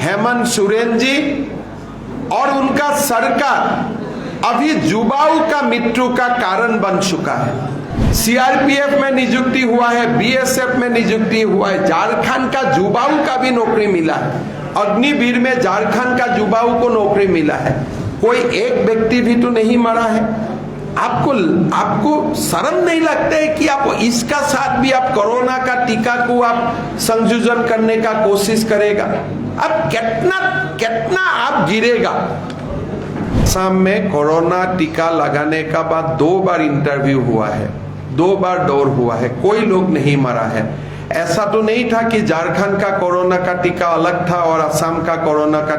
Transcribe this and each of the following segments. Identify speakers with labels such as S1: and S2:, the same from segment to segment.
S1: हेमंत सोरेन जी और उनका सरकार अभी युवाओं का मृत्यु का कारण बन चुका है। सीआरपीएफ में नियुक्ति हुआ है, बीएसएफ में नियुक्ति हुआ है, झारखंड का युवाओं का भी नौकरी मिला है। अग्निवीर में झारखंड का युवाओं को नौकरी मिला है। कोई एक व्यक्ति भी तो नहीं मरा है। आपको शर्म नहीं लगता है कि आप इसका साथ भी आप कोरोना का टीका को आप संयोजन करने का कोशिश करेगा? अब कितना आप गिरेगा। शाम में कोरोना टीका लगाने का बाद 2 बार इंटरव्यू हुआ है, 2 बार दौर हुआ है, कोई लोग नहीं मरा है। ऐसा तो नहीं था कि झारखंड का कोरोना का टीका अलग था और असम का कोरोना का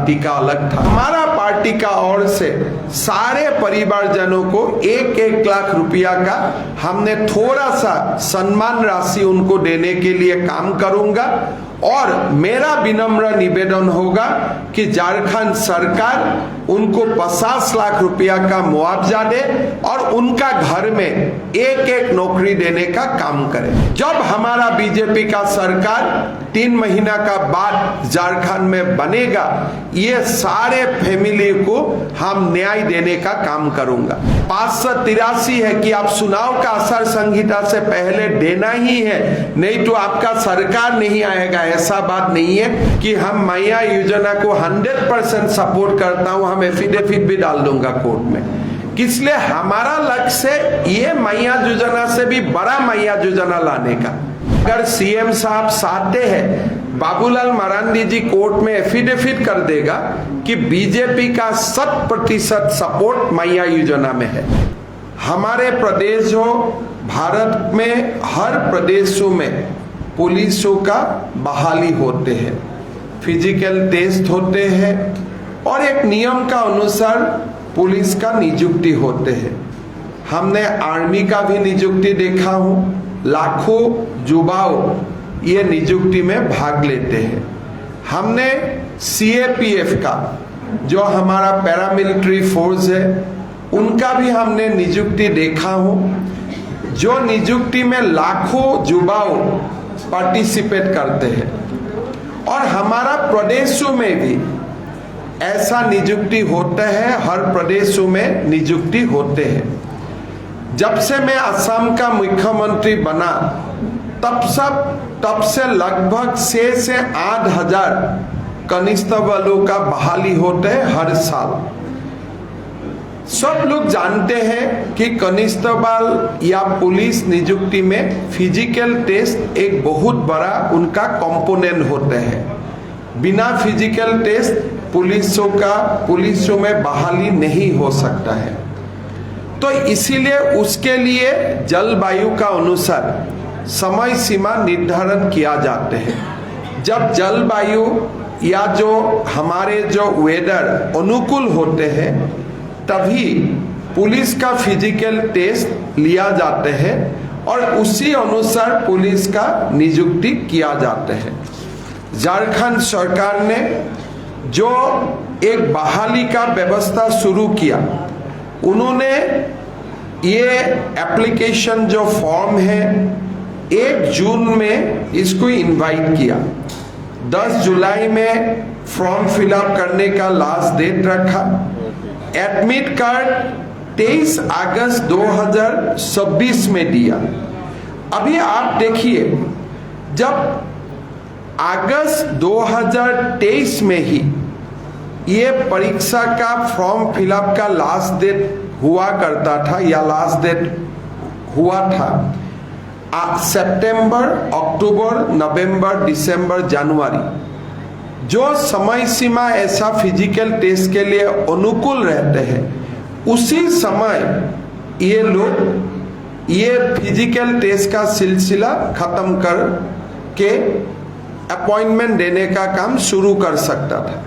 S1: टीका अलग था। हमारा पार्टी का ओर से सारे परिवारजनों को 1-1 लाख रुपया का हमने थोड़ा सा सम्मान राशि उनको देने के लिए काम करूंगा। और मेरा विनम्र निवेदन होगा कि झारखंड सरकार उनको 50 लाख रुपया का मुआवजा दे और उनका घर में 1-1 नौकरी देने का काम करे। जब हमारा बीजेपी का सरकार 3 महीना का बाद झारखंड में बनेगा, ये सारे फैमिली को हम न्याय देने का काम करूंगा। 583 है कि आप चुनाव का आचार संहिता से पहले देना ही है, नहीं तो आपका सरकार नहीं आएगा। ऐसा बात नहीं है कि हम मैया योजना को 100% सपोर्ट करता हूं, हम एफिडेविट भी डाल दूंगा कोर्ट में। इसलिए हमारा लक्ष्य ये मैया योजना से भी बड़ा मैया योजना लाने का। अगर सीएम साहब चाहते हैं, बाबूलाल मरांडी जी कोर्ट में एफिडेविट कर देगा कि बीजेपी का 100% सपोर्ट मैया योजना में है। हमारे प्रदेश हो, भारत में हर प्रदेशों में पुलिसों का बहाली होते हैं, फिजिकल टेस्ट होते हैं और एक नियम का अनुसार पुलिस का नियुक्ति होते हैं। हमने आर्मी का भी नियुक्ति देखा हूं, लाखों युवाओं ये नियुक्ति में भाग लेते हैं। हमने सीएपीएफ का जो हमारा पैरामिलिट्री फोर्स है उनका भी हमने नियुक्ति देखा हूं, जो नियुक्ति में लाखों युवाओं पार्टिसिपेट करते हैं। और हमारा प्रदेशों में भी ऐसा नियुक्ति होता है, हर प्रदेशों में नियुक्ति होते हैं। जब से मैं असम का मुख्यमंत्री बना तब से लगभग 6 से 8 हजार कांस्टेबलों का बहाली होते है हर साल। सब लोग जानते हैं कि कांस्टेबल या पुलिस नियुक्ति में फिजिकल टेस्ट एक बहुत बड़ा उनका कंपोनेंट होता है। बिना फिजिकल टेस्ट पुलिसों में बहाली नहीं हो सकता है। तो इसीलिए उसके लिए जलवायु का अनुसार समय सीमा निर्धारण किया जाते हैं। जब जलवायु या जो हमारे जो वेदर अनुकूल होते हैं तभी पुलिस का फिजिकल टेस्ट लिया जाते हैं और उसी अनुसार पुलिस का नियुक्ति किया जाता है। झारखंड सरकार ने जो एक बहाली का व्यवस्था शुरू किया, उन्होंने ये एप्लीकेशन जो फॉर्म है 1 जून में इसको इनवाइट किया। 10 जुलाई में फॉर्म फिलअप करने का लास्ट डेट रखा। एडमिट कार्ड 23 अगस्त 2026 में दिया। अभी आप देखिए, जब अगस्त 2023 में ही ये परीक्षा का फॉर्म फिलअप का लास्ट डेट हुआ करता था या लास्ट डेट हुआ था सितंबर, अक्टूबर, नवंबर, दिसंबर, जनवरी, जो समय सीमा ऐसा फिजिकल टेस्ट के लिए अनुकूल रहते हैं, उसी समय ये लोग ये फिजिकल टेस्ट का सिलसिला खत्म कर के अपॉइंटमेंट देने का काम शुरू कर सकता था।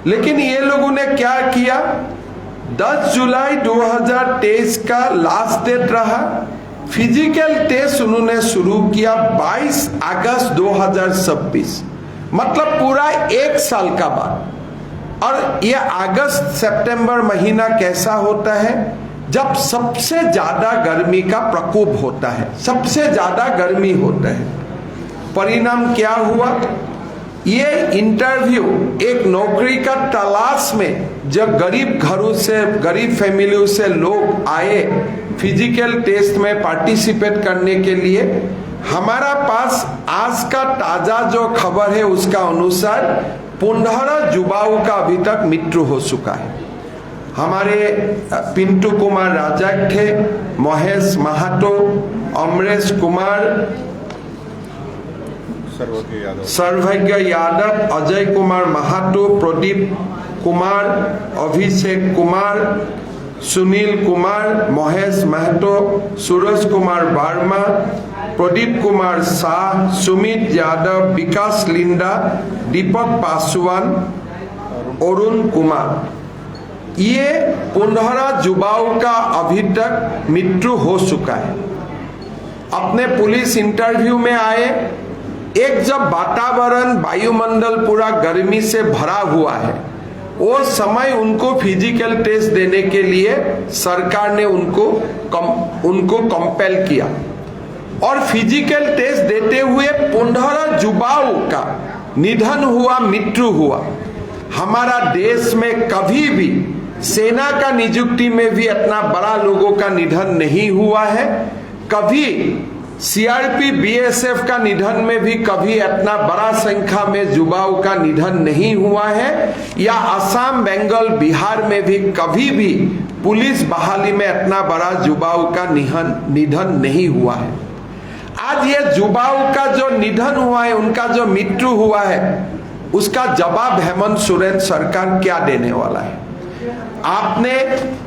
S1: लेकिन ये लोगों ने क्या किया, 10 जुलाई 2023 का लास्ट डेट रहा, फिजिकल टेस्ट उन्होंने शुरू किया 22 अगस्त 2026, मतलब पूरा 1 साल का बाद। और ये अगस्त सितंबर महीना कैसा होता है, जब सबसे ज्यादा गर्मी का प्रकोप होता है, सबसे ज्यादा गर्मी होता है। परिणाम क्या हुआ, ये इंटरव्यू एक नौकरी का तलाश में जब गरीब घरों से, गरीब फैमिलियों से लोग आए फिजिकल टेस्ट में पार्टिसिपेट करने के लिए, हमारा पास आज का ताजा जो खबर है उसका अनुसार 15 युवाओं का अभी तक मृत्यु हो चुका है। हमारे पिंटू कुमार राजा थे, महेश महातो, अमरेश कुमार, सर्वज्ञ यादव, अजय कुमार महातो, प्रदीप कुमार, अभिषेक कुमार, सुनील कुमार, महेश महतो, सूरज कुमार वर्मा, प्रदीप कुमार शाह, सुमित यादव, विकास लिंडा, दीपक पासवान, अरुण कुमार, ये 15 युवाओं का अभी तक मृत्यु हो चुका है। अपने पुलिस इंटरव्यू में आए, एक जब वातावरण वायुमंडल पूरा गर्मी से भरा हुआ है, वो समय उनको फिजिकल टेस्ट देने के लिए सरकार ने उनको कंपेल किया और फिजिकल टेस्ट देते हुए 15 युवाओं का निधन हुआ, मृत्यु हुआ। हमारा देश में कभी भी सेना का नियुक्ति में भी इतना बड़ा लोगों का निधन नहीं हुआ है, कभी सीआरपी बीएसएफ का निधन में भी कभी इतना बड़ा संख्या में युवाओं का निधन नहीं हुआ है, या असम, बंगाल, बिहार में भी कभी भी पुलिस बहाली में इतना बड़ा युवाओं का निधन नहीं हुआ है। आज ये युवाओं का जो निधन हुआ है, उनका जो मृत्यु हुआ है, उसका जवाब हेमंत सोरेन सरकार क्या देने वाला है? आपने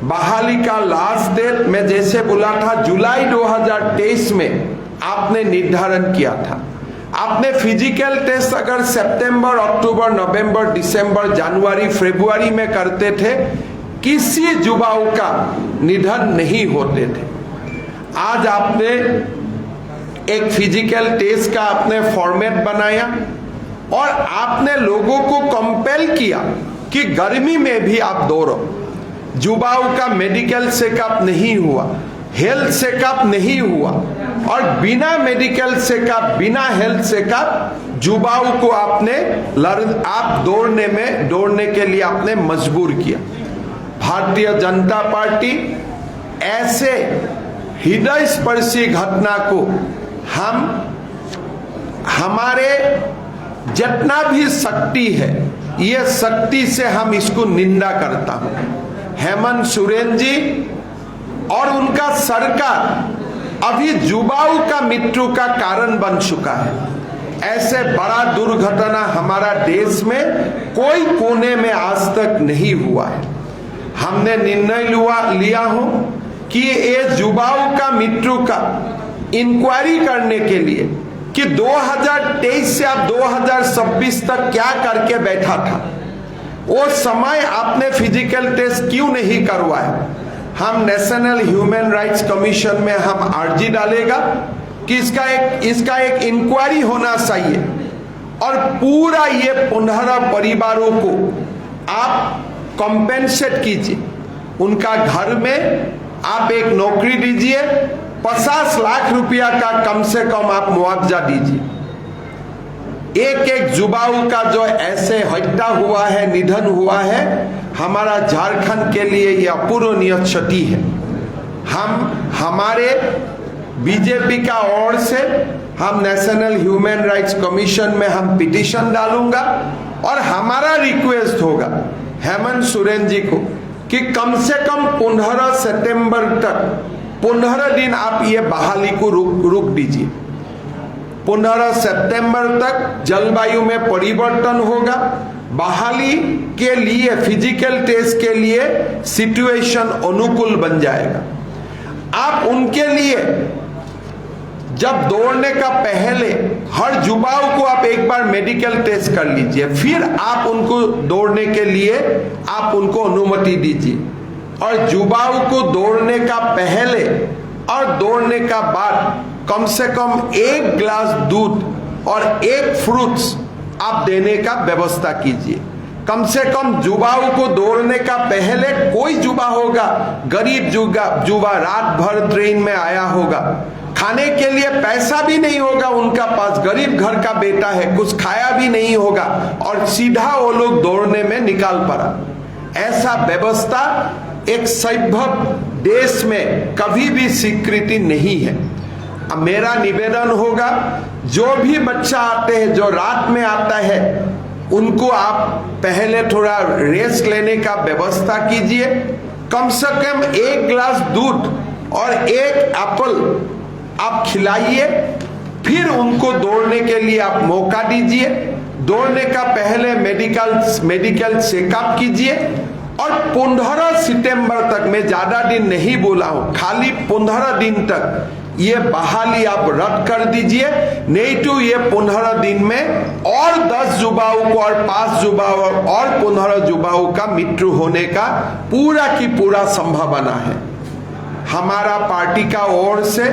S1: बहाली का लास्ट डेट में जैसे बोला था जुलाई 2023 में आपने निर्धारण किया था। आपने फिजिकल टेस्ट अगर सितंबर, अक्टूबर, नवंबर, दिसंबर, जनवरी, फरवरी में करते थे, किसी युवाओं का निधन नहीं होते थे। आज आपने एक फिजिकल टेस्ट का आपने फॉर्मेट बनाया और आपने लोगों को कंपेल किया कि गर्मी में भी आप दौड़ो। युवाओं का मेडिकल चेकअप नहीं हुआ, हेल्थ चेकअप नहीं हुआ, और बिना मेडिकल चेकअप, बिना हेल्थ चेकअप युवाओं को आपने आप दौड़ने के लिए आपने मजबूर किया। भारतीय जनता पार्टी ऐसे हृदय स्पर्शी घटना को हमारे जितना भी शक्ति है, ये शक्ति से हम इसको निंदा करता हूं। हेमंत सोरेन जी और उनका सरकार अभी युवाओं का मृत्यु का कारण बन चुका है। ऐसे बड़ा दुर्घटना हमारा देश में कोई कोने में आज तक नहीं हुआ है। हमने निर्णय लिया हो कि ये युवाओं का मृत्यु का इंक्वायरी करने के लिए कि 2023 से अब 2026 तक क्या करके बैठा था, वो समय आपने फिजिकल टेस्ट क्यों नहीं करवाया? हम नेशनल ह्यूमन राइट्स कमीशन में हम अर्जी डालेगा कि इसका एक इंक्वायरी होना चाहिए और पूरा ये 15 परिवारों को आप कॉम्पेंसेट कीजिए। उनका घर में आप एक नौकरी दीजिए, 50 लाख रुपया का कम से कम आप मुआवजा दीजिए। एक युवाओं का जो ऐसे हत्या हुआ है, निधन हुआ है, हमारा झारखंड के लिए यह अपूरणीय क्षति है। हमारे बीजेपी का ओर से हम नेशनल ह्यूमन राइट्स कमीशन में हम पिटीशन डालूंगा और हमारा रिक्वेस्ट होगा हेमंत सोरेन जी को कि कम से कम 15 सितंबर तक 15 दिन आप ये बहाली को रुक दीजिए। 15 सितंबर तक जलवायु में परिवर्तन होगा, बहाली के लिए फिजिकल टेस्ट के लिए सिचुएशन अनुकूल बन जाएगा। आप उनके लिए जब दौड़ने का पहले हर युवाओं को आप एक बार मेडिकल टेस्ट कर लीजिए, फिर आप उनको दौड़ने के लिए आप उनको अनुमति दीजिए। और युवाओं को दौड़ने का पहले और दौड़ने का बाद कम से कम 1 गिलास दूध और 1 फ्रूट्स आप देने का व्यवस्था कीजिए। कम से कम युवाओं को दौड़ने का पहले कोई युवा होगा, गरीब युवा रात भर ट्रेन में आया होगा, खाने के लिए पैसा भी नहीं होगा उनका पास, गरीब घर का बेटा है, कुछ खाया भी नहीं होगा और सीधा वो लोग दौड़ने में निकाल पड़ा। ऐसा व्यवस्था एक सभ्य देश में कभी भी स्वीकृति नहीं है। अब मेरा निवेदन होगा, जो भी बच्चा आते हैं, जो रात में आता है, उनको आप पहले थोड़ा रेस्ट लेने का व्यवस्था कीजिए। कम से कम 1 गिलास दूध और 1 एप्पल आप खिलाइए, फिर उनको दौड़ने के लिए आप मौका दीजिए। दौड़ने का पहले मेडिकल चेकअप कीजिए और 15 सितंबर तक, मैं ज्यादा दिन नहीं बोला हूं, खाली 15 दिन तक ये बहाली आप रद्द कर दीजिए। नहीं तो ये 15 दिन में और 10 युवाओं को और 5 युवाओं और 15 युवाओं का मृत्यु होने का पूरा की पूरा संभावना है। हमारा पार्टी का ओर से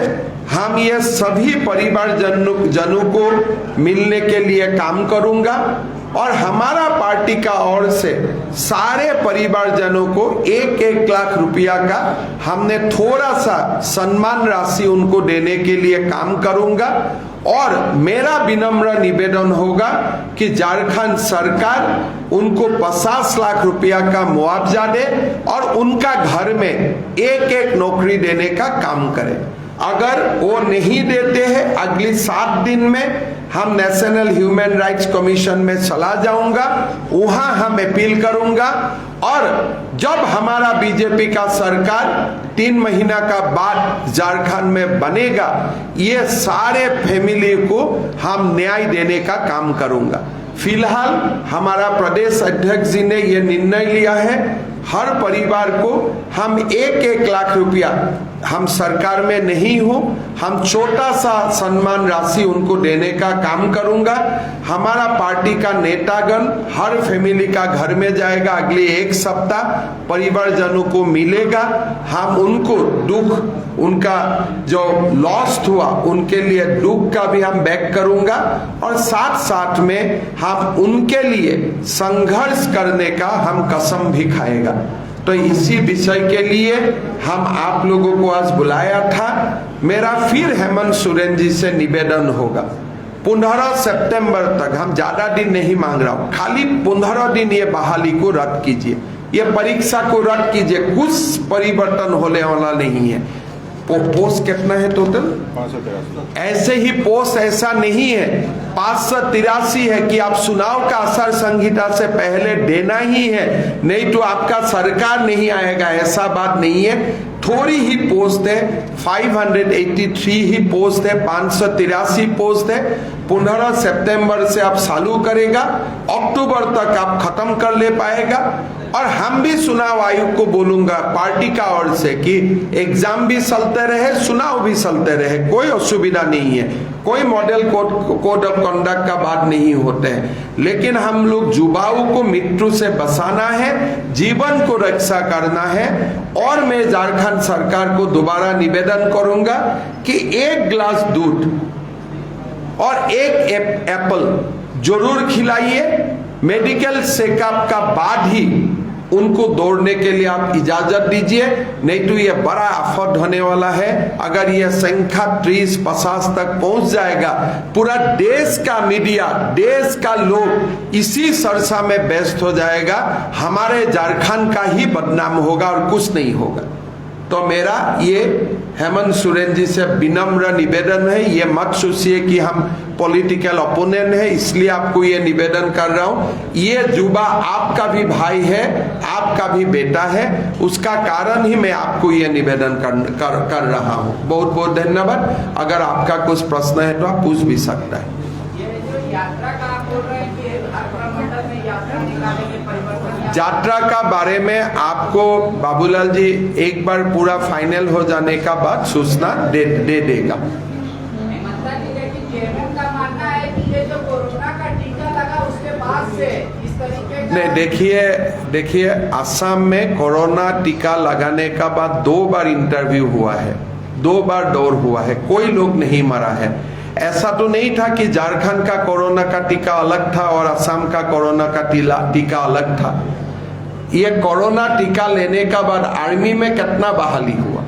S1: हम ये सभी परिवारजनों को मिलने के लिए काम करूंगा और हमारा पार्टी का ओर से सारे परिवारजनों को 1-1 लाख रुपया का हमने थोड़ा सा सम्मान राशि उनको देने के लिए काम करूंगा। और मेरा विनम्र निवेदन होगा कि झारखंड सरकार उनको 50 लाख रुपया का मुआवजा दे और उनका घर में 1-1 नौकरी देने का काम करे। अगर वो नहीं देते हैं, अगली 7 दिन में हम नेशनल ह्यूमन राइट्स कमीशन में चला जाऊंगा, वहां हम अपील करूंगा और जब हमारा बीजेपी का सरकार 3 महीना का बाद झारखंड में बनेगा, ये सारे फैमिली को हम न्याय देने का काम करूंगा। फिलहाल हमारा प्रदेश अध्यक्ष जी ने ये निर्णय लिया है, हर परिवार को हम 1-1 लाख रुपया, हम सरकार में नहीं हो, हम छोटा सा सम्मान राशि उनको देने का काम करूंगा। हमारा पार्टी का नेतागण हर फैमिली का घर में जाएगा, अगले 1 सप्ताह परिवारजनों को मिलेगा। हम उनको दुख, उनका जो लॉस्ट हुआ उनके लिए दुख का भी हम बैक करूंगा और साथ साथ में हम उनके लिए संघर्ष करने का हम कसम भी खाएगा। तो इसी विषय के लिए हम आप लोगों को आज बुलाया था। मेरा फिर हेमंत सोरेन जी से निवेदन होगा, 15 सितंबर तक, हम ज्यादा दिन नहीं मांग रहा हूं, खाली 15 दिन ये बहाली को रद्द कीजिए, ये परीक्षा को रद्द कीजिए, कुछ परिवर्तन होने वाला नहीं है। पोस्ट कितना है टोटल? 583। ऐसे ही पोस्ट ऐसा नहीं है, 583 है कि आप चुनाव का आचार संहिता से पहले देना ही है, नहीं तो आपका सरकार नहीं आएगा, ऐसा बात नहीं है। थोड़ी ही पोस्ट है, 583 ही पोस्ट है, 583 पोस्ट है। 15 सितंबर से आप चालू करेगा, अक्टूबर तक आप खत्म कर ले पाएगा। और हम भी चुनाव आयोग को बोलूंगा पार्टी का ओर से कि एग्जाम भी चलते रहे, चुनाव भी चलते रहे, कोई असुविधा नहीं है, कोई मॉडल कोड ऑफ कंडक्ट का बात नहीं होते हैं। लेकिन हम लोग युवाओं को मृत्यु से बचाना है, जीवन को रक्षा करना है। और मैं झारखंड सरकार को दोबारा निवेदन करूंगा कि 1 गिलास दूध और 1 एप्पल जरूर खिलाइए। मेडिकल चेकअप का बाद ही उनको दौड़ने के लिए आप इजाजत दीजिए, नहीं तो ये बड़ा आफत होने वाला है। अगर ये संख्या 30-50 तक पहुंच जाएगा, पूरा देश का मीडिया, देश का लोग इसी चर्चा में व्यस्त हो जाएगा, हमारे झारखंड का ही बदनाम होगा और कुछ नहीं होगा। तो मेरा ये हेमंत सोरेन जी से विनम्र निवेदन है, ये मत सोचिए कि हम पॉलिटिकल ओपोनेंट है इसलिए आपको ये निवेदन कर रहा हूं। ये युवा आपका भी भाई है, आपका भी बेटा है, उसका कारण ही मैं आपको ये निवेदन कर रहा हूं। बहुत बहुत धन्यवाद। अगर आपका कुछ प्रश्न है तो आप पूछ भी सकता है। यात्रा का बारे में आपको बाबूलाल जी एक बार पूरा फाइनल हो जाने का बाद सूचना दे देगा। नहीं, देखिए असम में कोरोना टीका लगाने का बाद 2 बार इंटरव्यू हुआ है, 2 बार दौर हुआ है, कोई लोग नहीं मरा है। ऐसा तो नहीं था कि झारखंड का कोरोना का टीका अलग था और असम का कोरोना का टीका अलग था। ये कोरोना टीका लेने का बाद आर्मी में कितना बहाली हुआ,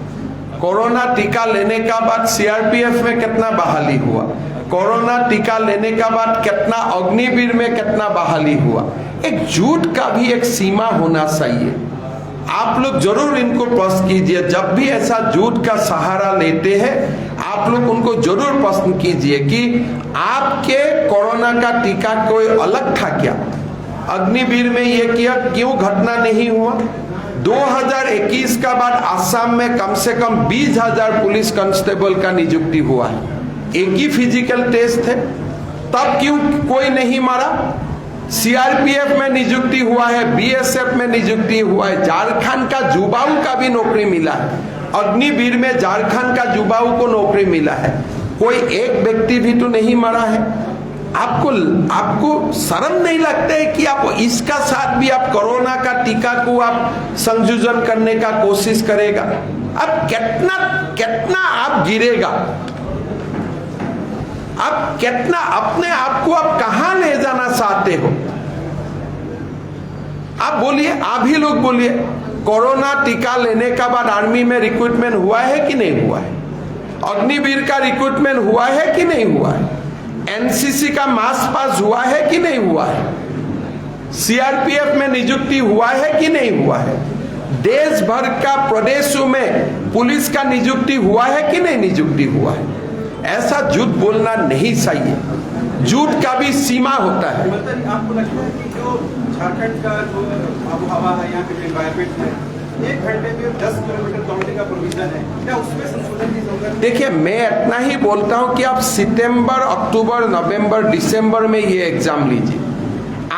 S1: कोरोना टीका लेने का बाद सीआरपीएफ में कितना बहाली हुआ, कोरोना टीका लेने का बाद कितना अग्निवीर में कितना बहाली हुआ। एक झूठ का भी एक सीमा होना चाहिए। आप लोग जरूर इनको प्रश्न कीजिए, जब भी ऐसा झूठ का सहारा लेते हैं आप लोग उनको जरूर प्रश्न कीजिए कि आपके कोरोना का टीका कोई अलग था क्या, अग्निवीर में ये किया क्यों घटना नहीं हुआ। 2021 का बाद आसाम में कम से कम 20,000 पुलिस कांस्टेबल का नियुक्ति हुआ है, एक ही फिजिकल टेस्ट है, तब क्यों कोई नहीं मरा। सीआरपीएफ में नियुक्ति हुआ है, बीएसएफ में नियुक्ति हुआ है, झारखंड का जुबाऊ का भी नौकरी मिला है, अग्निवीर में झारखंड का जुबाऊ को नौकरी मिला है, कोई एक व्यक्ति भी तो नहीं मरा है। आपको शर्म नहीं लगता है कि आप इसका साथ भी आप कोरोना का टीका को आप संयोजन करने का कोशिश करेगा। अब कितना आप गिरेगा, आप कितना अपने आप को आप कहां ले जाना चाहते हो। आप बोलिए, आप ही लोग बोलिए, कोरोना टीका लेने का बाद आर्मी में रिक्रूटमेंट हुआ है कि नहीं हुआ है, अग्निवीर का रिक्रूटमेंट हुआ है कि नहीं हुआ है, एनसीसी का मास पास हुआ है कि नहीं हुआ है, सीआरपीएफ में नियुक्ति हुआ है कि नहीं हुआ है, देश भर का प्रदेशों में पुलिस का नियुक्ति हुआ है कि नहीं नियुक्ति हुआ है। ऐसा झूठ बोलना नहीं चाहिए, झूठ का भी सीमा होता है।
S2: मतलब आपको लगता है कि जो झारखंड का जो आबोहवा है, यहाँ पे एनवायरमेंट है, 1 घंटे में 10 किलोमीटर दौड़ने का प्रोविजन है, क्या उसमें संशोधन की जरूरत है?
S1: देखिए, मैं इतना ही बोलता हूं कि आप सितंबर, अक्टूबर, नवंबर, दिसंबर में ये एग्जाम लीजिए।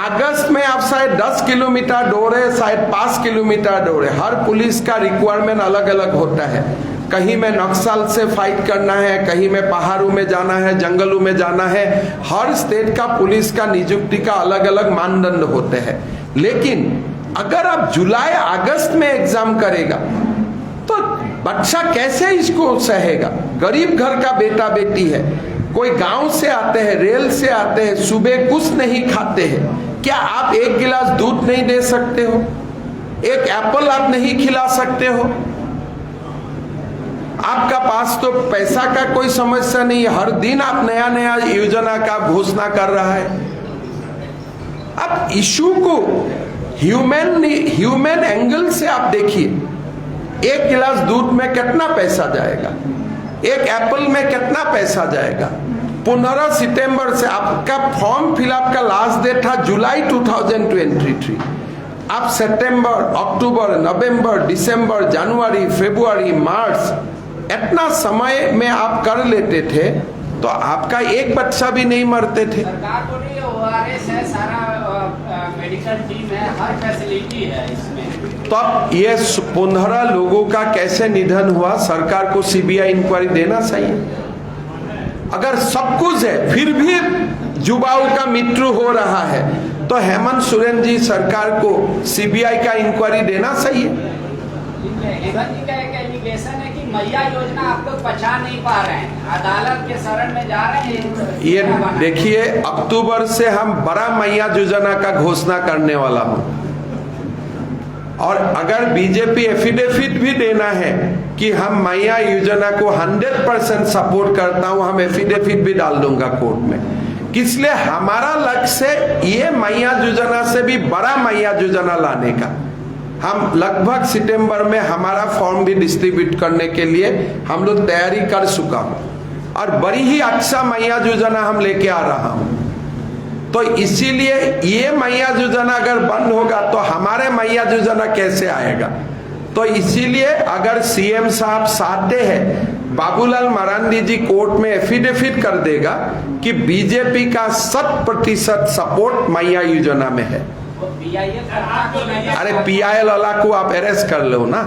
S1: अगस्त में आप शायद 10 किलोमीटर दौड़े, शायद 5 किलोमीटर दौड़े। हर पुलिस का रिक्वायरमेंट अलग अलग होता है, कहीं में नक्सल से फाइट करना है, कहीं में पहाड़ों में जाना है, जंगलों में जाना है। हर स्टेट का पुलिस का नियुक्ति का अलग अलग मानदंड होते हैं। लेकिन अगर आप जुलाई अगस्त में एग्जाम करेगा तो बच्चा कैसे इसको सहेगा। गरीब घर का बेटा बेटी है, कोई गांव से आते हैं, रेल से आते हैं, सुबह कुछ नहीं खाते हैं, क्या आप 1 गिलास दूध नहीं दे सकते हो, 1 एप्पल आप नहीं खिला सकते हो। आपका पास तो पैसा का कोई समस्या नहीं है, हर दिन आप नया नया योजना का घोषणा कर रहा है। अब इशू को ह्यूमन एंगल से आप देखिए, 1 गिलास दूध में कितना पैसा जाएगा, 1 एप्पल में कितना पैसा जाएगा। 15 सितंबर से आपका फॉर्म फिलअप का लास्ट डेट था जुलाई 2023। आप सितंबर, अक्टूबर, नवंबर, दिसंबर, जनवरी, फरवरी, मार्च, इतना समय में आप कर लेते थे तो आपका एक बच्चा भी नहीं मरते थे।
S3: सरकार को नहीं, ओआरएस है, सारा मेडिकल टीम है, हर फैसिलिटी है इसमें।
S1: तो अब ये 15 लोगों का कैसे निधन हुआ, सरकार को सीबीआई इंक्वायरी देना चाहिए। अगर सब कुछ है फिर भी जुबाऊ का मृत्यु हो रहा है तो हेमंत सोरेन जी सरकार को सीबीआई का इंक्वायरी देना चाहिए।
S3: हेमंत जी का एक एलिगेशन है कि मैया योजना आप लोग पचा नहीं पा रहे हैं, अदालत के शरण में जा रहे हैं।
S1: ये देखिए, अक्टूबर से हम बड़ा मैया योजना का घोषणा करने वाला हूं, और अगर बीजेपी एफिडेविट भी देना है कि हम मैया योजना को 100% सपोर्ट करता हूं, हम एफिडेविट भी डाल दूंगा कोर्ट में। इसलिए हमारा लक्ष्य ये मैया योजना से भी बड़ा मैया योजना लाने का। हम लगभग सितंबर में हमारा फॉर्म भी डिस्ट्रीब्यूट करने के लिए हम लोग तैयारी कर चुका हूं, और बड़ी ही अच्छा मैया योजना हम लेके आ रहा हूं। तो इसीलिए ये मैया योजना अगर बंद होगा तो हमारे मैया योजना कैसे आएगा। तो इसीलिए अगर सीएम साहब चाहते हैं, बाबूलाल मरांडी जी कोर्ट में एफिडेविट कर देगा कि बीजेपी का 100% सपोर्ट मैया योजना में है। अरे पीआईएल वाला को आप अरेस्ट कर लो ना।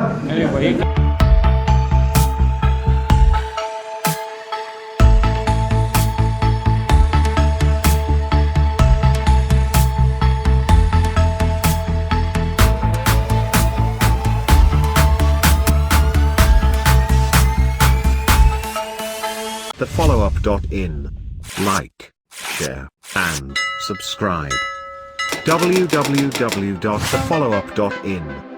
S4: thefollowup.in. Like, share, and subscribe. www.thefollowup.in